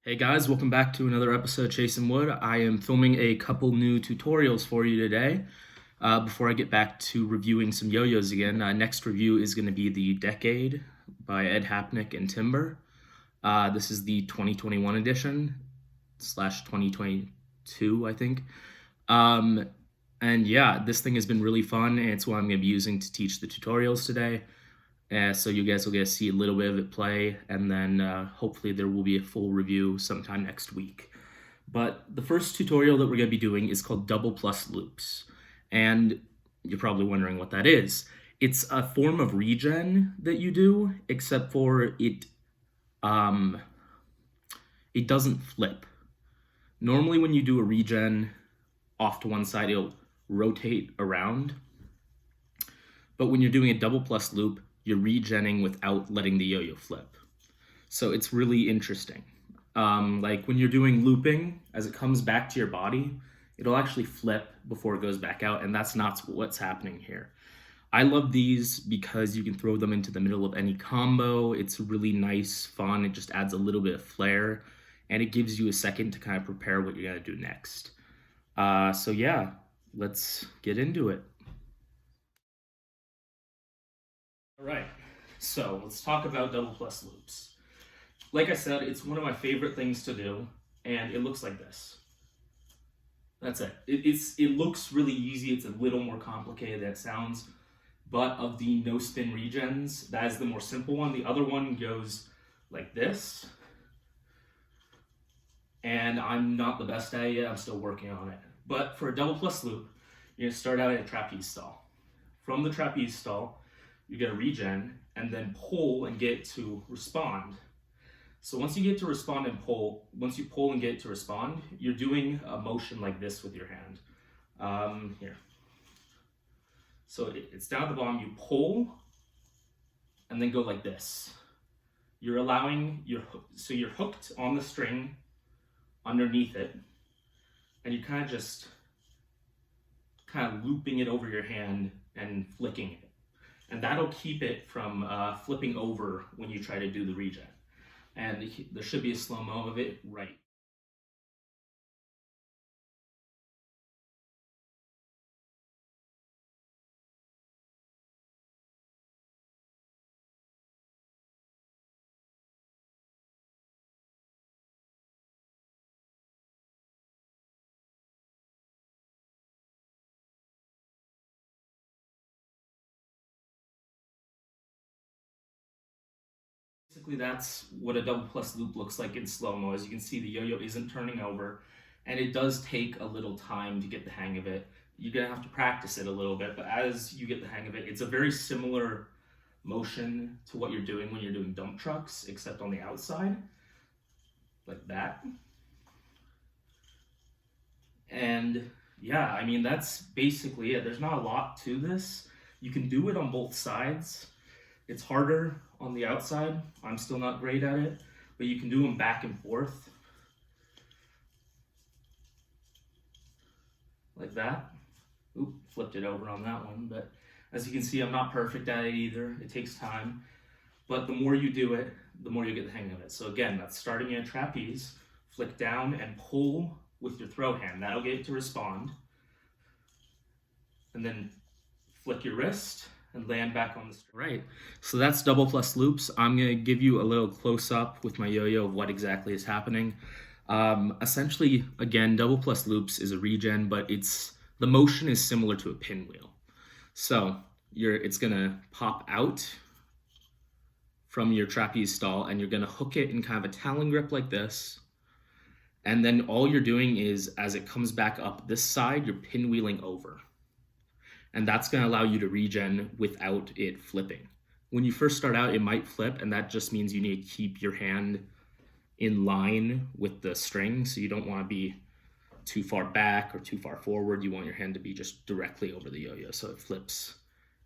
Hey guys, welcome back to another episode of Chasin. I am filming a couple new tutorials for you today. Before I get back to reviewing some yo-yos again, next review is going to be the Decade by Ed Hapnick and Timber. This is the 2021 edition / 2022, I think. And yeah, this thing has been really fun, and it's what I'm going to be using to teach the tutorials today. So you guys will get to see a little bit of it play, and then hopefully there will be a full review sometime next week. But the first tutorial that we're going to be doing is called double plus loops. And you're probably wondering what that is. It's a form of regen that you do, except for it doesn't flip. Normally when you do a regen off to one side, it'll rotate around. But when you're doing a double plus loop, you're regenning without letting the yo-yo flip. So it's really interesting. Like when you're doing looping, as it comes back to your body, it'll actually flip before it goes back out, and that's not what's happening here. I love these because you can throw them into the middle of any combo. It's really nice, fun. It just adds a little bit of flair, and it gives you a second to kind of prepare what you're gonna do next. So yeah, let's get into it. All right, so let's talk about double plus loops. Like I said, it's one of my favorite things to do, and it looks like this. That's it. It looks really easy. It's a little more complicated than it sounds, but of the no spin regens, that is the more simple one. The other one goes like this, and I'm not the best at it yet. I'm still working on it. But for a double plus loop, you're gonna start out in a trapeze stall. From the trapeze stall, you get a regen and then pull and get to respond. So once you get to respond and pull, once you pull and get to respond, you're doing a motion like this with your hand. Here. So it's down at the bottom, you pull and then go like this. You're allowing so you're hooked on the string underneath it, and you kind of looping it over your hand and flicking it. And that'll keep it from flipping over when you try to do the regen. And there should be a slow-mo of it right. Basically, that's what a double plus loop looks like in slow-mo. As you can see, the yo-yo isn't turning over, and it does take a little time to get the hang of it. You're gonna have to practice it a little bit, but as you get the hang of it, it's a very similar motion to what you're doing when you're doing dump trucks, except on the outside, like that. And yeah, I mean, that's basically it. There's not a lot to this. You can do it on both sides. It's harder on the outside. I'm still not great at it, but you can do them back and forth like that. Oop, flipped it over on that one, but as you can see, I'm not perfect at it either. It takes time, but the more you do it, the more you get the hang of it. So again, that's starting in a trapeze, flick down and pull with your throw hand. That'll get it to respond. And then flick your wrist and land back on the string. Right, so that's double plus loops. I'm gonna give you a little close up with my yo-yo of what exactly is happening. Essentially, again, double plus loops is a regen, but the motion is similar to a pinwheel. So it's gonna pop out from your trapeze stall, and you're gonna hook it in kind of a Talon grip like this. And then all you're doing is, as it comes back up this side, you're pinwheeling over. And that's going to allow you to regen without it flipping. When you first start out, it might flip, and that just means you need to keep your hand in line with the string, so you don't want to be too far back or too far forward. You want your hand to be just directly over the yo-yo so it flips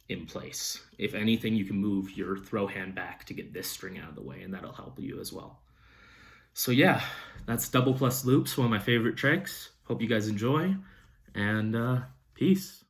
in place. If anything, you can move your throw hand back to get this string out of the way, and that'll help you as well. So yeah, that's double plus loops, one of my favorite tricks. Hope you guys enjoy, and peace.